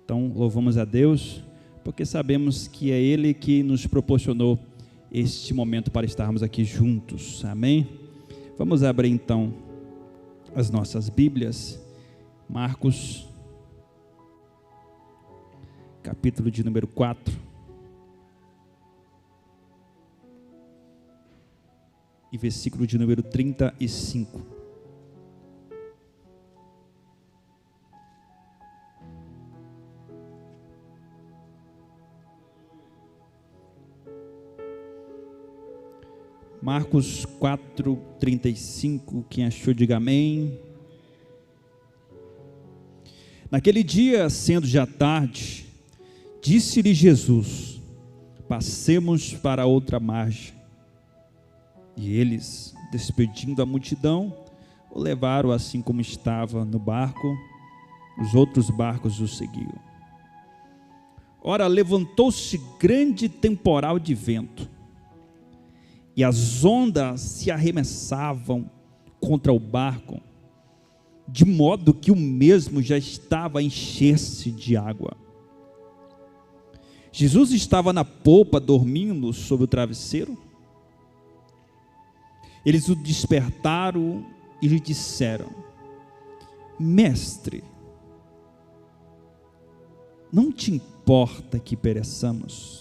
Então, louvamos a Deus, porque sabemos que é Ele que nos proporcionou este momento para estarmos aqui juntos, amém? Vamos abrir então as nossas Bíblias, Marcos, capítulo de número 4, e versículo de número 35. Marcos 4, 35, quem achou, diga amém. Naquele dia, sendo já tarde, disse-lhe Jesus: passemos para outra margem. E eles, despedindo a multidão, o levaram assim como estava no barco, os outros barcos o seguiam. Ora, levantou-se grande temporal de vento, e as ondas se arremessavam contra o barco, de modo que o mesmo já estava a encher-se de água. Jesus estava na polpa, dormindo sobre o travesseiro. Eles o despertaram e lhe disseram: Mestre, não te importa que pereçamos?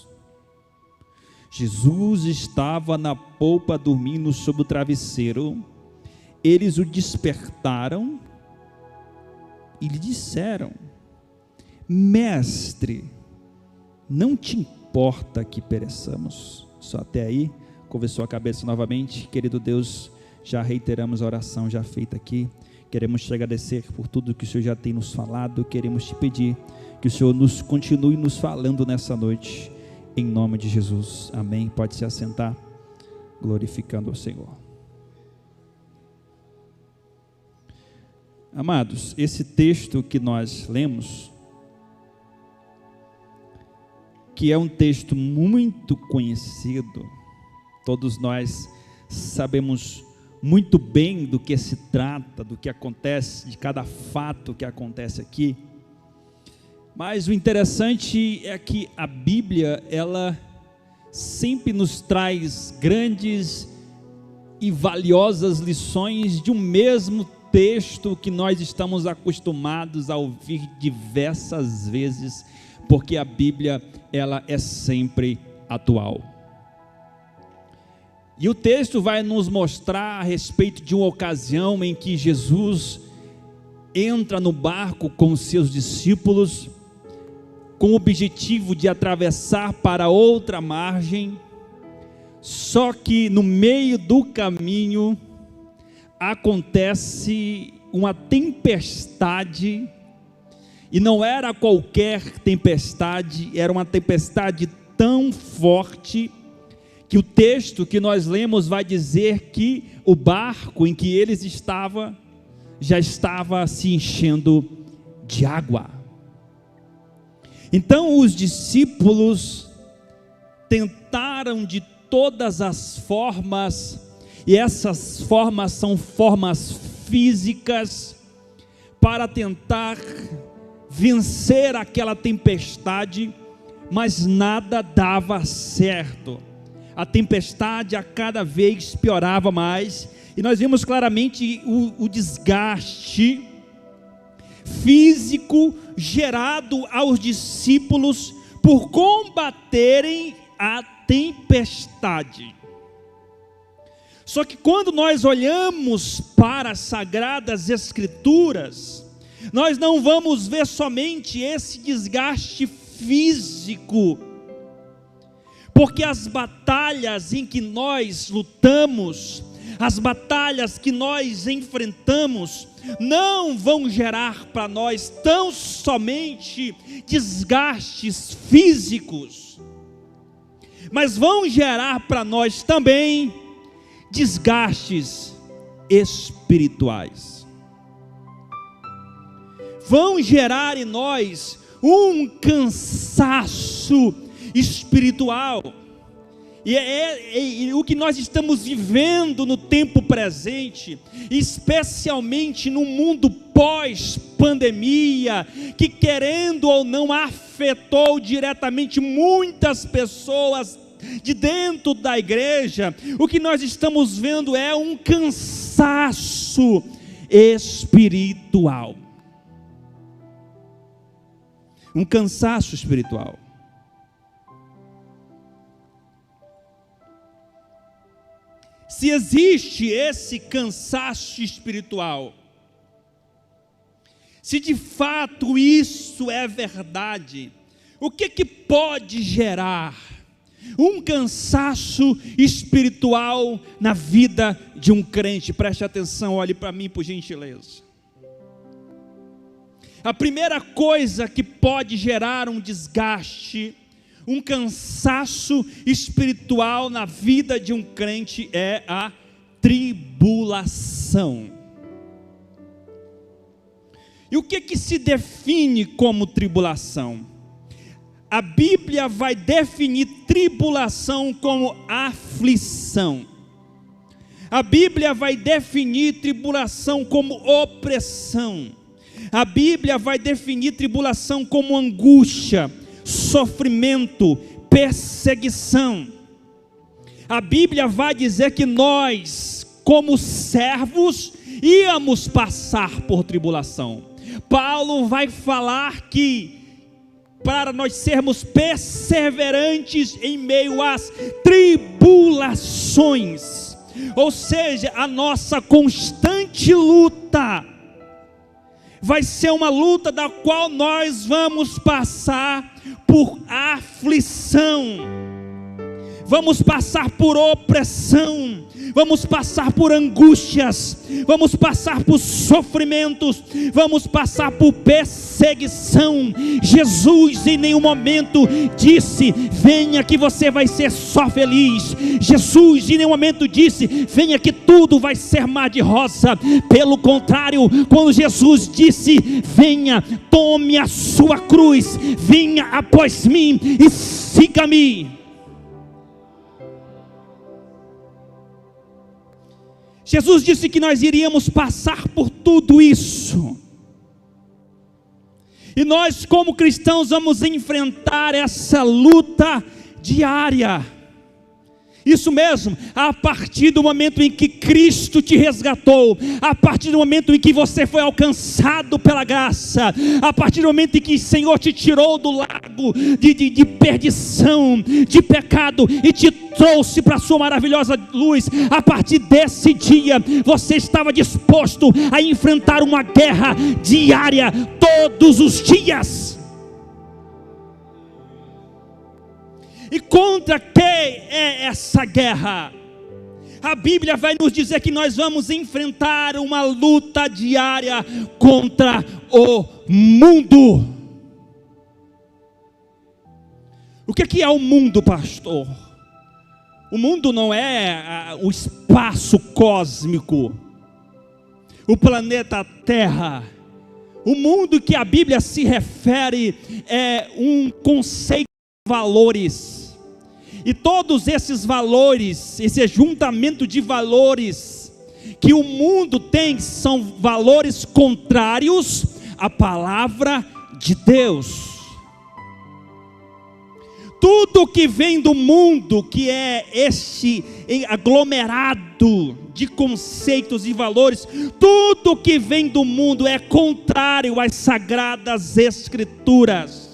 Jesus estava na polpa, dormindo sobre o travesseiro. Eles o despertaram e lhe disseram: Mestre, não te importa que pereçamos? Só até aí. Conversou a cabeça novamente. Querido Deus, já reiteramos a oração já feita aqui. Queremos te agradecer por tudo que o Senhor já tem nos falado. Queremos te pedir que o Senhor nos continue nos falando nessa noite, em nome de Jesus, amém. Pode se assentar, glorificando ao Senhor. Amados, esse texto que nós lemos, que é um texto muito conhecido, todos nós sabemos muito bem do que se trata, do que acontece, de cada fato que acontece aqui. Mas o interessante é que a Bíblia, ela sempre nos traz grandes e valiosas lições de um mesmo texto que nós estamos acostumados a ouvir diversas vezes, porque a Bíblia, ela é sempre atual. E o texto vai nos mostrar a respeito de uma ocasião em que Jesus entra no barco com os seus discípulos, com o objetivo de atravessar para outra margem. Só que no meio do caminho acontece uma tempestade, e não era qualquer tempestade, era uma tempestade tão forte que o texto que nós lemos vai dizer que o barco em que eles estavam já estava se enchendo de água. Então os discípulos tentaram de todas as formas, e essas formas são formas físicas, para tentar vencer aquela tempestade, mas nada dava certo. A tempestade a cada vez piorava mais, e nós vimos claramente o desgaste físico gerado aos discípulos por combaterem a tempestade. Só que quando nós olhamos para as Sagradas Escrituras, nós não vamos ver somente esse desgaste físico, porque as batalhas em que nós lutamos, as batalhas que nós enfrentamos, não vão gerar para nós tão somente desgastes físicos, mas vão gerar para nós também desgastes espirituais. Vão gerar em nós um cansaço espiritual. E o que nós estamos vivendo no tempo presente, especialmente no mundo pós-pandemia, que querendo ou não afetou diretamente muitas pessoas de dentro da igreja, o que nós estamos vendo é um cansaço espiritual. Um cansaço espiritual. Se existe esse cansaço espiritual, se de fato isso é verdade, o que pode gerar um cansaço espiritual na vida de um crente? Preste atenção, olhe para mim por gentileza. A primeira coisa que pode gerar um desgaste, um cansaço espiritual na vida de um crente é a tribulação. E o que se define como tribulação? A Bíblia vai definir tribulação como aflição. A Bíblia vai definir tribulação como opressão. A Bíblia vai definir tribulação como angústia, sofrimento, perseguição. A Bíblia vai dizer que nós, como servos, íamos passar por tribulação. Paulo vai falar que para nós sermos perseverantes em meio às tribulações, ou seja, a nossa constante luta vai ser uma luta da qual nós vamos passar por aflição, vamos passar por opressão, vamos passar por angústias, vamos passar por sofrimentos, vamos passar por perseguição. Jesus em nenhum momento disse: venha que você vai ser só feliz. Jesus em nenhum momento disse: venha que tudo vai ser mar de rosa. Pelo contrário, quando Jesus disse: venha, tome a sua cruz, venha após mim e siga-me. Jesus disse que nós iríamos passar por tudo isso. E nós, como cristãos, vamos enfrentar essa luta diária. Isso mesmo, a partir do momento em que Cristo te resgatou, a partir do momento em que você foi alcançado pela graça, a partir do momento em que o Senhor te tirou do lago de perdição, de pecado, e te trouxe para a sua maravilhosa luz, a partir desse dia, você estava disposto a enfrentar uma guerra diária, todos os dias. E contra quem é essa guerra? A Bíblia vai nos dizer que nós vamos enfrentar uma luta diária contra o mundo. O que é o mundo, pastor? O mundo não é o espaço cósmico, o planeta Terra. O mundo que a Bíblia se refere é um conceito de valores. E todos esses valores, esse ajuntamento de valores que o mundo tem, são valores contrários à palavra de Deus. Tudo que vem do mundo, que é este aglomerado de conceitos e valores, tudo que vem do mundo é contrário às sagradas escrituras.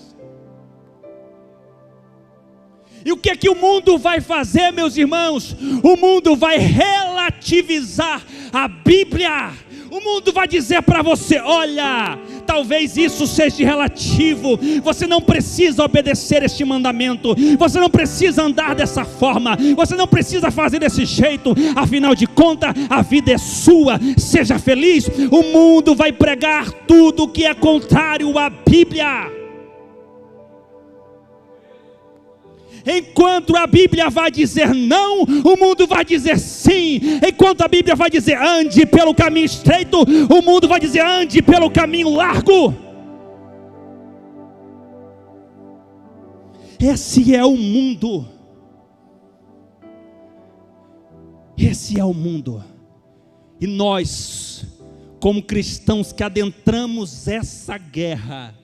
E o que é que o mundo vai fazer, meus irmãos? O mundo vai relativizar a Bíblia. O mundo vai dizer para você: olha, talvez isso seja relativo, você não precisa obedecer este mandamento, você não precisa andar dessa forma, você não precisa fazer desse jeito, afinal de contas, a vida é sua, seja feliz. O mundo vai pregar tudo que é contrário à Bíblia. Enquanto a Bíblia vai dizer não, o mundo vai dizer sim. Enquanto a Bíblia vai dizer ande pelo caminho estreito, o mundo vai dizer ande pelo caminho largo. Esse é o mundo. Esse é o mundo. E nós, como cristãos que adentramos essa guerra,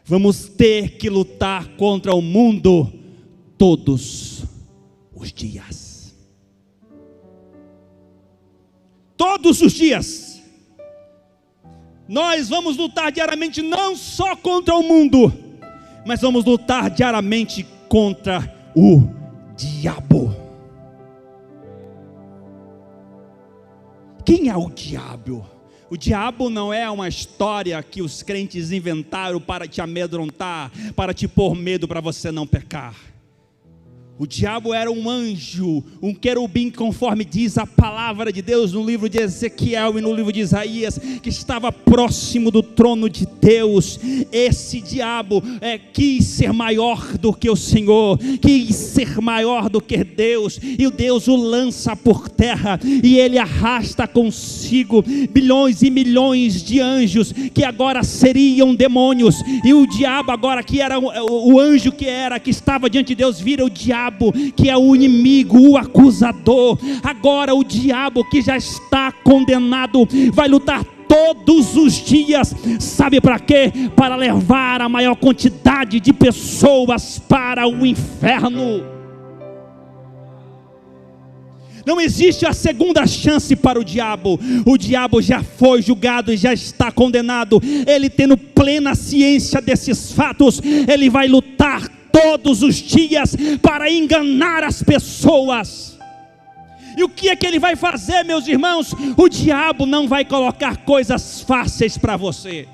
vamos ter que lutar contra o mundo todos os dias. Todos os dias. Nós vamos lutar diariamente não só contra o mundo, mas vamos lutar diariamente contra o diabo. Quem é o diabo? O diabo não é uma história que os crentes inventaram para te amedrontar, para te pôr medo para você não pecar. O diabo era um anjo, um querubim, conforme diz a palavra de Deus no livro de Ezequiel e no livro de Isaías, que estava próximo do trono de Deus. Esse diabo quis ser maior do que o Senhor, quis ser maior do que Deus, e o Deus o lança por terra, e ele arrasta consigo bilhões e milhões de anjos, que agora seriam demônios, e o diabo agora, que era o anjo que estava diante de Deus, vira o diabo, que é o inimigo, o acusador. Agora o diabo, que já está condenado, vai lutar todos os dias. Sabe para quê? Para levar a maior quantidade de pessoas para o inferno. Não existe a segunda chance para o diabo. O diabo já foi julgado e já está condenado. Ele, tendo plena ciência desses fatos, ele vai lutar todos os dias para enganar as pessoas. E o que é que ele vai fazer, meus irmãos? O diabo não vai colocar coisas fáceis para você.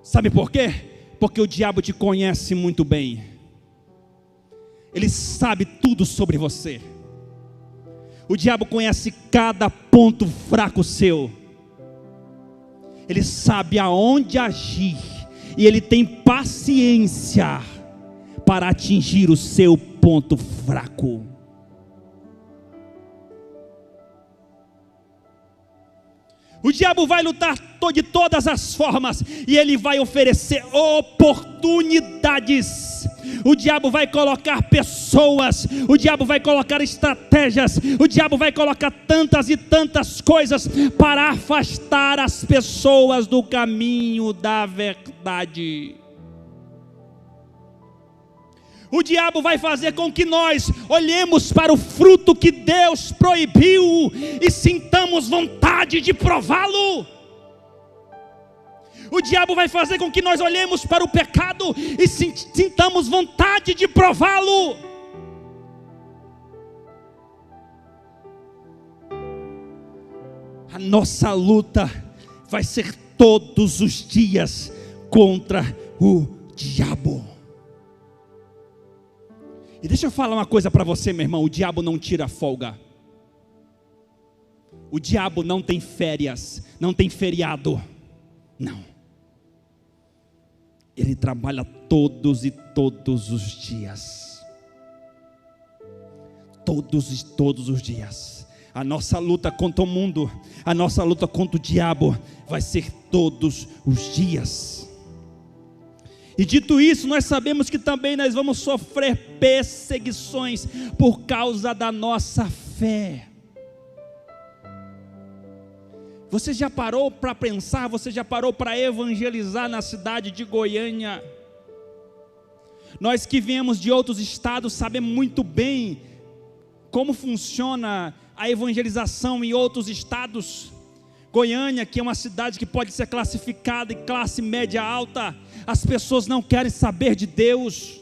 Sabe por quê? Porque o diabo te conhece muito bem. Ele sabe tudo sobre você. O diabo conhece cada ponto fraco seu. Ele sabe aonde agir. E ele tem paciência para atingir o seu ponto fraco. O diabo vai lutar de todas as formas, e ele vai oferecer oportunidades. O diabo vai colocar pessoas, o diabo vai colocar estratégias, o diabo vai colocar tantas e tantas coisas para afastar as pessoas do caminho da verdade. O diabo vai fazer com que nós olhemos para o fruto que Deus proibiu e sintamos vontade de prová-lo. O diabo vai fazer com que nós olhemos para o pecado e sintamos vontade de prová-lo. A nossa luta vai ser todos os dias contra o diabo. E deixa eu falar uma coisa para você, meu irmão: o diabo não tira folga. O diabo não tem férias, não tem feriado. Não. Ele trabalha todos os dias. Todos os dias. A nossa luta contra o mundo, a nossa luta contra o diabo vai ser todos os dias. E dito isso, nós sabemos que também nós vamos sofrer perseguições por causa da nossa fé. Você já parou para pensar, você já parou para evangelizar na cidade de Goiânia? Nós que viemos de outros estados sabemos muito bem como funciona a evangelização em outros estados. Goiânia, que é uma cidade que pode ser classificada em classe média alta, as pessoas não querem saber de Deus.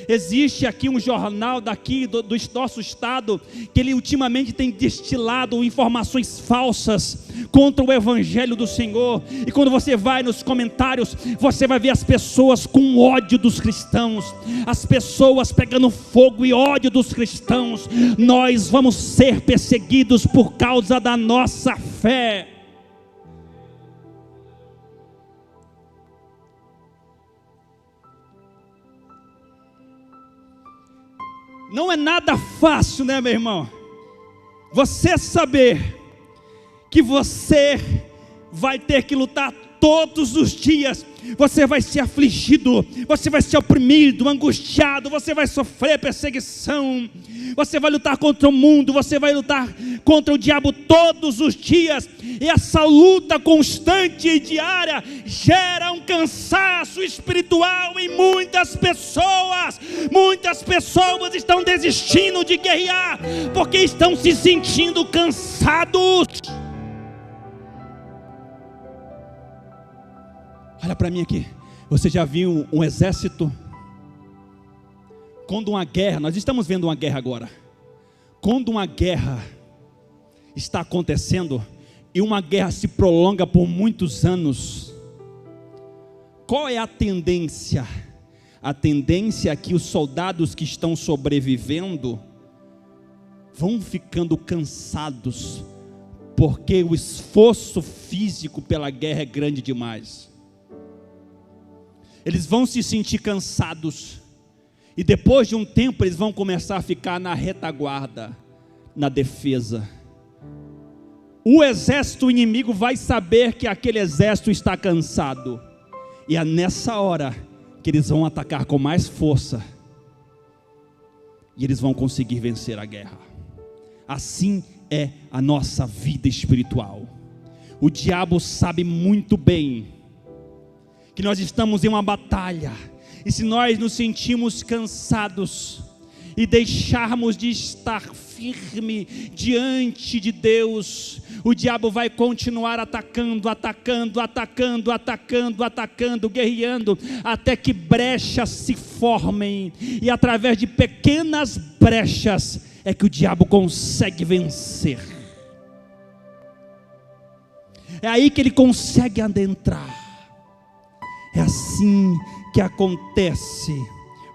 Existe aqui um jornal daqui do nosso estado, que ele ultimamente tem destilado informações falsas contra o evangelho do Senhor. E quando você vai nos comentários, você vai ver as pessoas com ódio dos cristãos, as pessoas pegando fogo e ódio dos cristãos. Nós vamos ser perseguidos por causa da nossa fé. Não é nada fácil, né, meu irmão? Você saber que você vai ter que lutar todos os dias. Você vai ser afligido, você vai ser oprimido, angustiado, você vai sofrer perseguição, você vai lutar contra o mundo, você vai lutar contra o diabo todos os dias, e essa luta constante e diária gera um cansaço espiritual em muitas pessoas. Muitas pessoas estão desistindo de guerrear, porque estão se sentindo cansados. Olha para mim aqui, você já viu um exército? Quando uma guerra, nós estamos vendo uma guerra agora. Quando uma guerra está acontecendo, e uma guerra se prolonga por muitos anos, qual é a tendência? A tendência é que os soldados que estão sobrevivendo vão ficando cansados, porque o esforço físico pela guerra é grande demais. Eles vão se sentir cansados, e depois de um tempo eles vão começar a ficar na retaguarda, na defesa. O exército inimigo vai saber que aquele exército está cansado, e é nessa hora que eles vão atacar com mais força, e eles vão conseguir vencer a guerra. Assim é a nossa vida espiritual. O diabo sabe muito bem que nós estamos em uma batalha, e se nós nos sentimos cansados e deixarmos de estar firme diante de Deus, o diabo vai continuar atacando, guerreando, até que brechas se formem, e através de pequenas brechas é que o diabo consegue vencer. É aí que ele consegue adentrar. É assim que acontece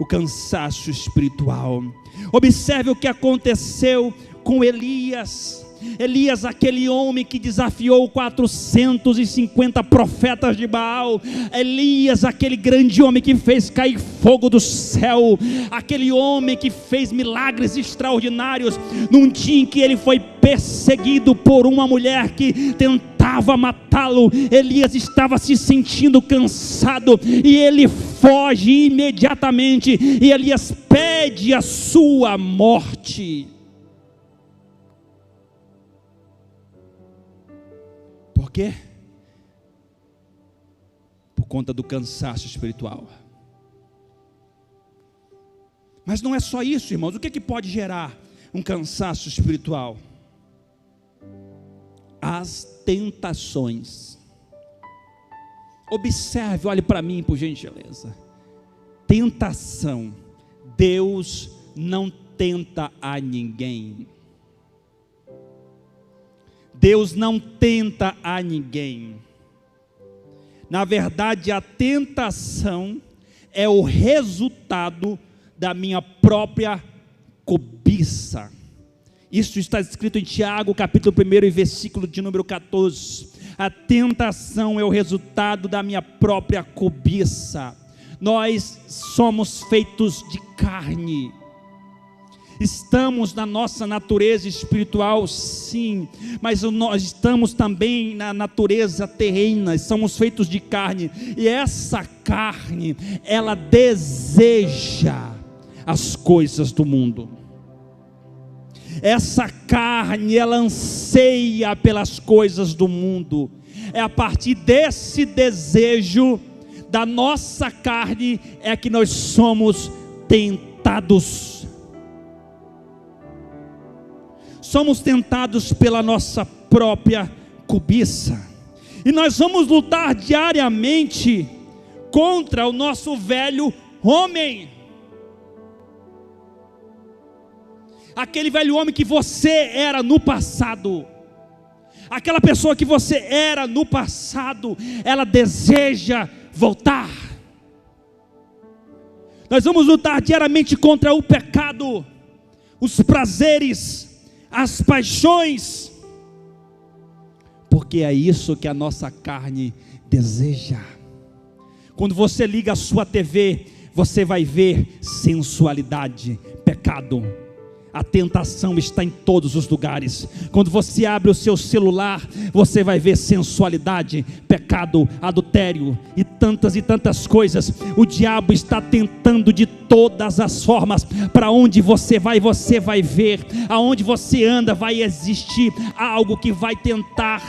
o cansaço espiritual. Observe o que aconteceu com Elias. Elias, aquele homem que desafiou 450 profetas de Baal. Elias, aquele grande homem que fez cair fogo do céu. Aquele homem que fez milagres extraordinários. Num dia em que ele foi perseguido por uma mulher que tentava matá-lo, Elias estava se sentindo cansado, e ele foge imediatamente, e Elias pede a sua morte. Por quê? Por conta do cansaço espiritual. Mas não é só isso, irmãos. O que pode gerar um cansaço espiritual? As tentações. Observe, olhe para mim por gentileza. Tentação. Deus não tenta a ninguém. Deus não tenta a ninguém. Na verdade, a tentação é o resultado da minha própria cobiça. Isso está escrito em Tiago, capítulo 1, versículo de número 14. A tentação é o resultado da minha própria cobiça. Nós somos feitos de carne. Estamos na nossa natureza espiritual, sim, mas nós estamos também na natureza terrena, somos feitos de carne, e essa carne, ela deseja as coisas do mundo. Essa carne, ela anseia pelas coisas do mundo. É a partir desse desejo da nossa carne é que nós somos tentados. Somos tentados pela nossa própria cobiça, e nós vamos lutar diariamente contra o nosso velho homem, aquele velho homem que você era no passado, aquela pessoa que você era no passado, ela deseja voltar. Nós vamos lutar diariamente contra o pecado, os prazeres, as paixões, porque é isso que a nossa carne deseja. Quando você liga a sua TV, você vai ver sensualidade, pecado. A tentação está em todos os lugares. Quando você abre o seu celular, você vai ver sensualidade, pecado, adultério e tantas coisas. O diabo está tentando de todas as formas. Para onde você vai ver. Aonde você anda, vai existir algo que vai tentar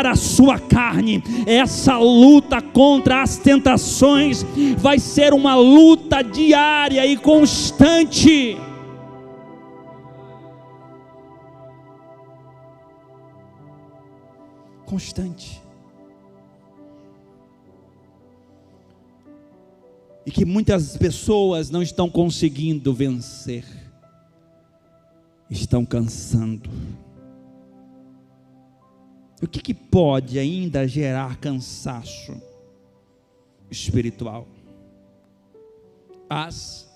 a sua carne. Essa luta contra as tentações vai ser uma luta diária e constante. E que muitas pessoas não estão conseguindo vencer, estão cansando. O que pode ainda gerar cansaço espiritual? As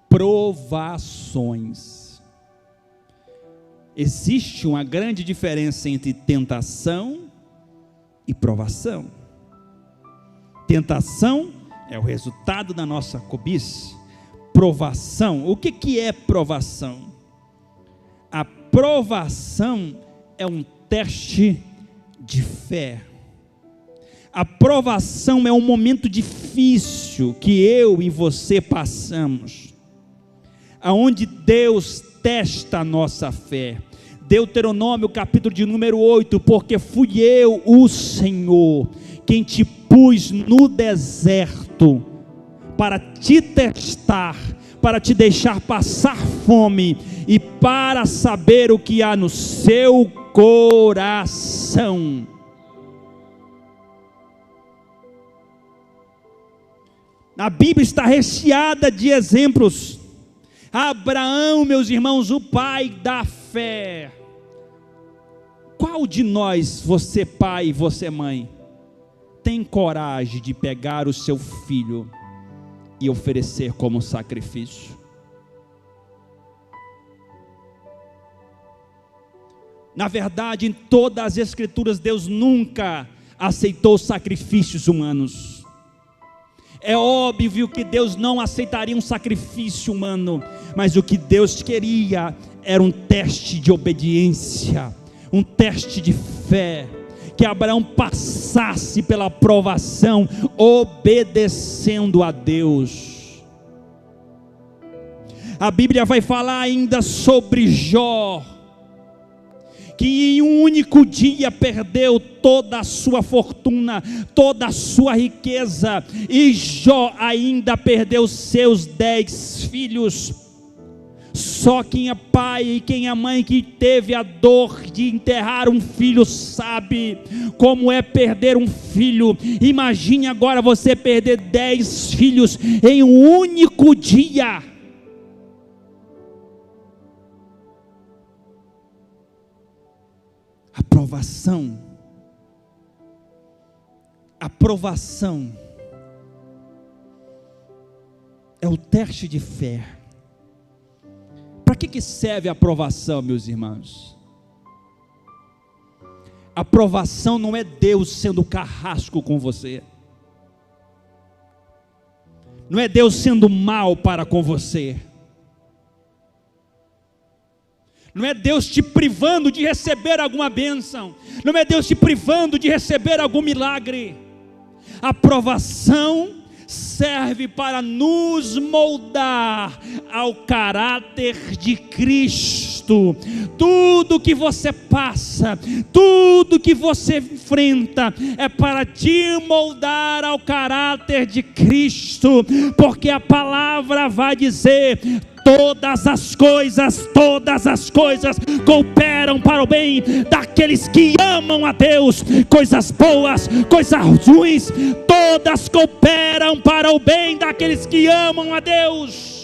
provações. Existe uma grande diferença entre tentação e provação. Tentação é o resultado da nossa cobiça. Provação, o que é provação? A provação é um teste de fé. A provação é um momento difícil que eu e você passamos, aonde Deus testa a nossa fé. Deuteronômio capítulo de número 8, porque fui eu, o Senhor, quem te pus no deserto, para te testar, para te deixar passar fome, e para saber o que há no seu coração. A Bíblia está recheada de exemplos. Abraão, meus irmãos, o pai da fé. Qual de nós, você pai e você mãe, tem coragem de pegar o seu filho e oferecer como sacrifício? Na verdade, em todas as escrituras, Deus nunca aceitou sacrifícios humanos. É óbvio que Deus não aceitaria um sacrifício humano, mas o que Deus queria era um teste de obediência, um teste de fé, que Abraão passasse pela provação, obedecendo a Deus. A Bíblia vai falar ainda sobre Jó, que em um único dia perdeu toda a sua fortuna, toda a sua riqueza, e Jó ainda perdeu seus 10 filhos. Só quem é pai e quem é mãe que teve a dor de enterrar um filho sabe como é perder um filho. Imagine agora você perder 10 filhos em um único dia. Aprovação é o teste de fé. Para que serve a aprovação, meus irmãos? A aprovação não é Deus sendo carrasco com você, não é Deus sendo mal para com você, não é Deus te privando de receber alguma bênção, não é Deus te privando de receber algum milagre. A aprovação serve para nos moldar ao caráter de Cristo. Tudo que você passa, tudo que você enfrenta, é para te moldar ao caráter de Cristo, porque a palavra vai dizer: todas as coisas cooperam para o bem daqueles que amam a Deus. Coisas boas, coisas ruins, todas cooperam para o bem daqueles que amam a Deus.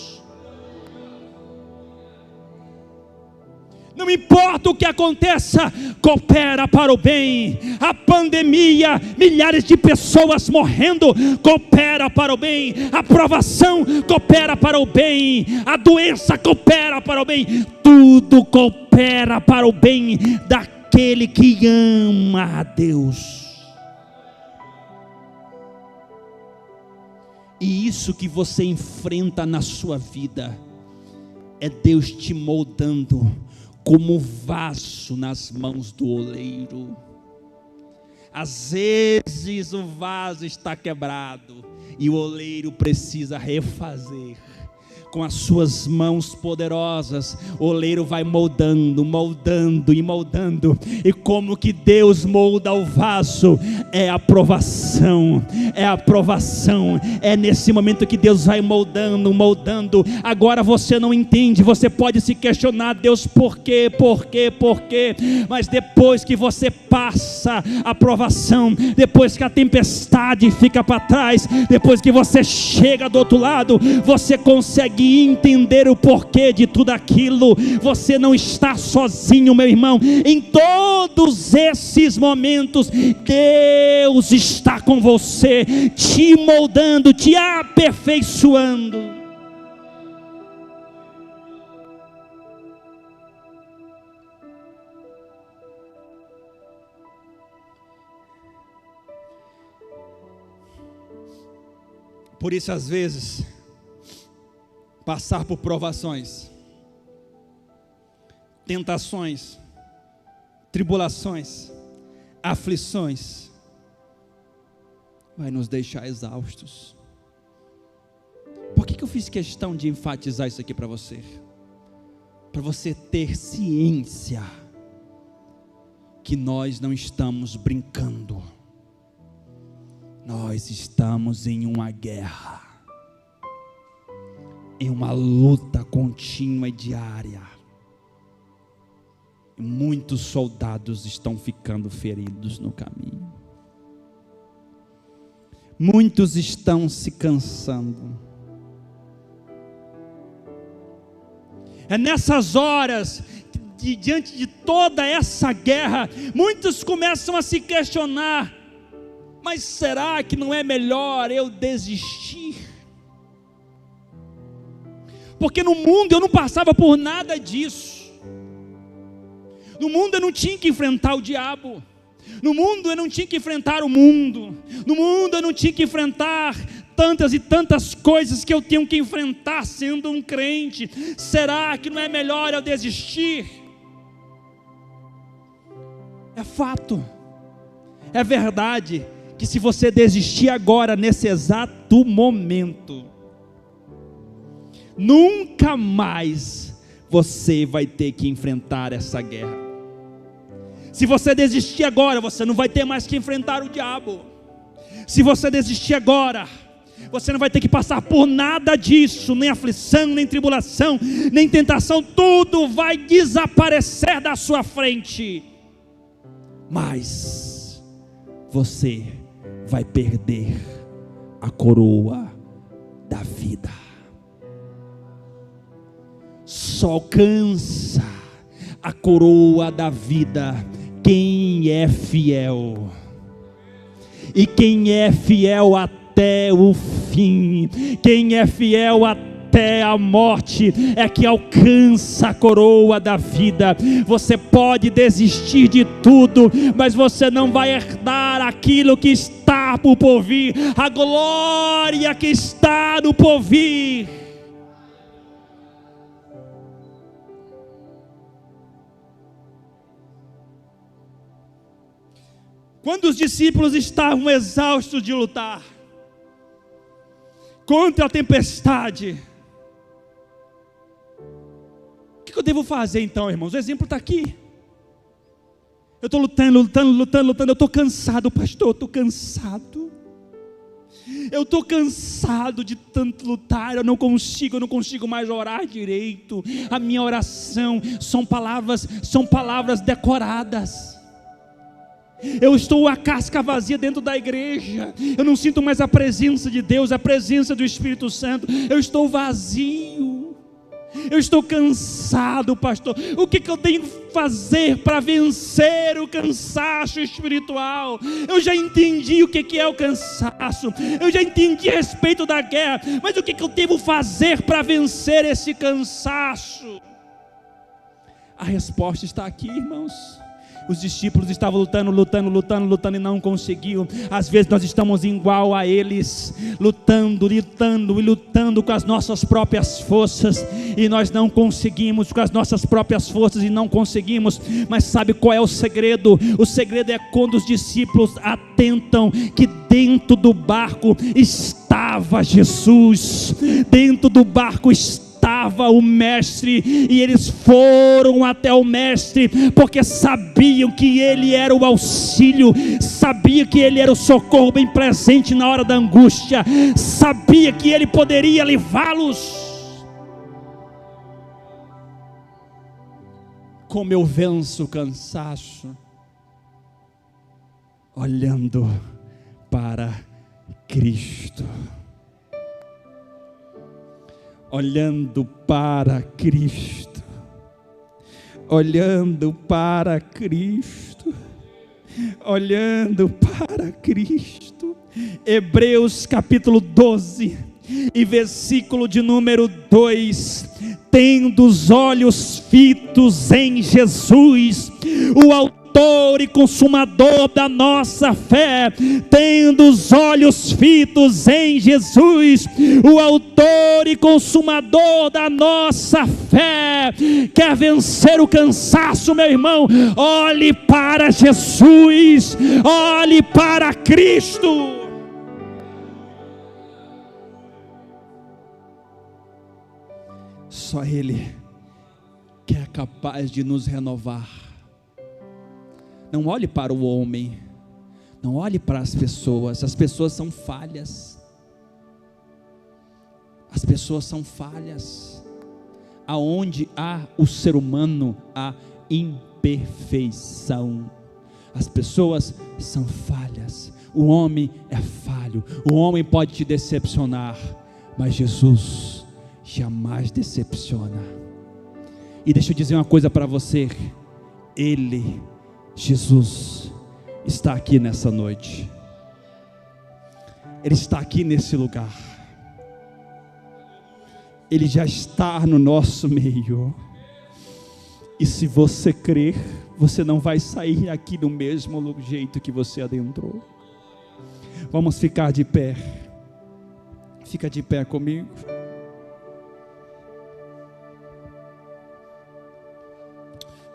Não importa o que aconteça, coopera para o bem. A pandemia, milhares de pessoas morrendo, coopera para o bem. A provação coopera para o bem. A doença coopera para o bem. Tudo coopera para o bem daquele que ama a Deus. E isso que você enfrenta na sua vida é Deus te moldando como vaso nas mãos do oleiro. Às vezes o vaso está quebrado e o oleiro precisa refazer. Com as suas mãos poderosas, o oleiro vai moldando, moldando e moldando. E como que Deus molda o vaso? É aprovação, é aprovação. É nesse momento que Deus vai moldando, moldando. Agora você não entende, você pode se questionar: Deus, por quê, por quê, por quê? Mas depois que você passa a provação, depois que a tempestade fica para trás, depois que você chega do outro lado, você consegue entender o porquê de tudo aquilo. Você não está sozinho, meu irmão. Em todos esses momentos, Deus está com você, te moldando, te aperfeiçoando. Por isso, às vezes, passar por provações, tentações, tribulações, aflições, vai nos deixar exaustos. Por que eu fiz questão de enfatizar isso aqui para você? Para você ter ciência que nós não estamos brincando, nós estamos em uma guerra, em uma luta contínua e diária. E muitos soldados estão ficando feridos no caminho. Muitos estão se cansando. É nessas horas, diante de toda essa guerra, muitos começam a se questionar: mas será que não é melhor eu desistir? Porque no mundo eu não passava por nada disso. No mundo eu não tinha que enfrentar o diabo. No mundo eu não tinha que enfrentar o mundo. No mundo eu não tinha que enfrentar tantas e tantas coisas que eu tenho que enfrentar sendo um crente. Será que não é melhor eu desistir? É fato, é verdade, que se você desistir agora, nesse exato momento, nunca mais você vai ter que enfrentar essa guerra. Se você desistir agora, você não vai ter mais que enfrentar o diabo. Se você desistir agora, você não vai ter que passar por nada disso, nem aflição, nem tribulação, nem tentação. Tudo vai desaparecer da sua frente. Mas você vai perder a coroa da vida. Só alcança a coroa da vida quem é fiel. E quem é fiel até o fim, quem é fiel até a morte, é que alcança a coroa da vida. Você pode desistir de tudo, mas você não vai herdar aquilo que está por vir, a glória que está no porvir. Quando os discípulos estavam exaustos de lutar contra a tempestade, o que eu devo fazer então, irmãos? O exemplo está aqui. Eu estou lutando, eu estou cansado, pastor, eu estou cansado. Eu estou cansado de tanto lutar, eu não consigo mais orar direito. A minha oração são palavras decoradas. Eu estou a casca vazia dentro da igreja. Eu não sinto mais a presença de Deus, a presença do Espírito Santo. Eu estou vazio. Eu estou cansado, pastor. O que eu tenho que fazer para vencer o cansaço espiritual? Eu já entendi o que é o cansaço. Eu já entendi a respeito da guerra. Mas o que eu devo fazer para vencer esse cansaço? A resposta está aqui, irmãos. Os discípulos estavam lutando e não conseguiam. Às vezes nós estamos igual a eles, lutando com as nossas próprias forças, e nós não conseguimos, com as nossas próprias forças, e não conseguimos. Mas sabe qual é o segredo? O segredo é quando os discípulos atentam que dentro do barco estava Jesus, dentro do barco estava o mestre, e eles foram até o mestre, porque sabiam que ele era o auxílio, sabia que ele era o socorro bem presente na hora da angústia, sabia que ele poderia levá-los. Como eu venço o cansaço? Olhando para Cristo. Olhando para Cristo, olhando para Cristo, olhando para Cristo. Hebreus capítulo 12 e versículo de número 2: tendo os olhos fitos em Jesus, o autor e consumador da nossa fé, tendo os olhos fitos em Jesus, o autor e consumador da nossa fé. Quer vencer o cansaço, meu irmão? Olhe para Jesus, olhe para Cristo. Só Ele que é capaz de nos renovar. Não olhe para o homem, não olhe para as pessoas são falhas, as pessoas são falhas. Aonde há o ser humano, há imperfeição. As pessoas são falhas, o homem é falho, o homem pode te decepcionar, mas Jesus jamais decepciona. E deixa eu dizer uma coisa para você: Jesus está aqui nessa noite, Ele está aqui nesse lugar, Ele já está no nosso meio. E se você crer, você não vai sair aqui do mesmo jeito que você adentrou. Vamos ficar de pé. Fica de pé comigo.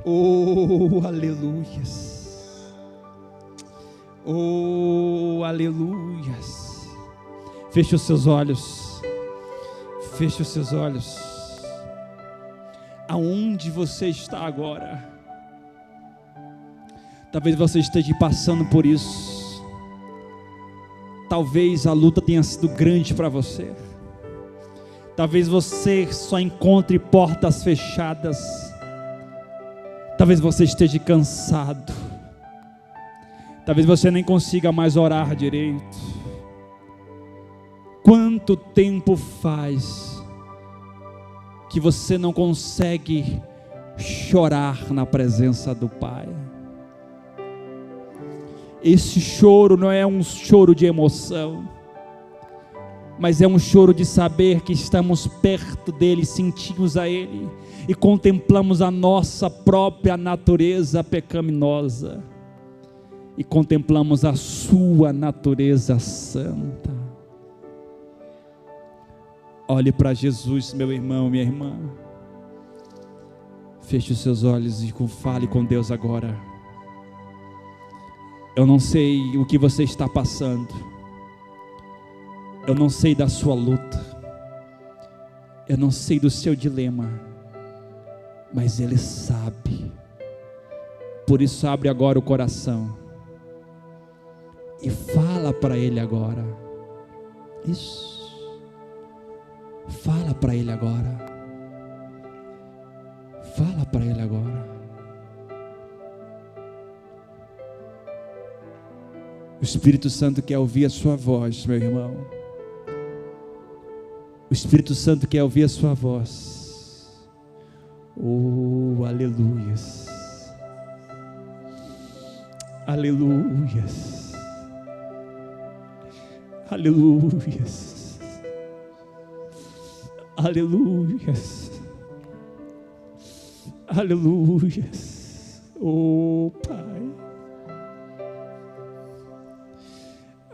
Oh, aleluias. Oh, aleluias. Feche os seus olhos. Feche os seus olhos. Aonde você está agora? Talvez você esteja passando por isso. Talvez a luta tenha sido grande para você. Talvez você só encontre portas fechadas. Talvez você esteja cansado. Talvez você nem consiga mais orar direito. Quanto tempo faz que você não consegue chorar na presença do Pai? Esse choro não é um choro de emoção, mas é um choro de saber que estamos perto dEle, sentimos a Ele e contemplamos a nossa própria natureza pecaminosa e contemplamos a sua natureza santa. Olhe para Jesus, meu irmão, minha irmã. Feche os seus olhos e fale com Deus agora. Eu não sei o que você está passando. Eu não sei da sua luta. Eu não sei do seu dilema. Mas Ele sabe. Por isso abre agora o coração e fala para Ele agora. Isso. Fala para Ele agora. Fala para Ele agora. O Espírito Santo quer ouvir a sua voz, meu irmão. O Espírito Santo quer ouvir a sua voz. Oh, aleluias. Aleluias. Aleluias. Aleluias. Aleluias. Oh, Pai,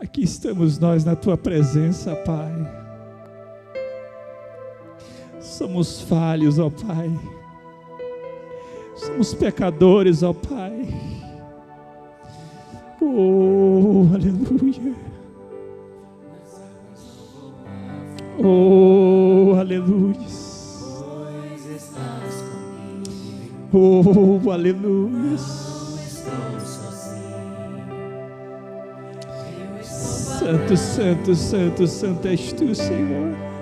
aqui estamos nós na Tua presença, Pai. Somos falhos, ó Pai. Somos pecadores, ó Pai. Oh, aleluia. Oh, aleluia. Oh, aleluia. Santo, santo, santo, santo és tu, Senhor.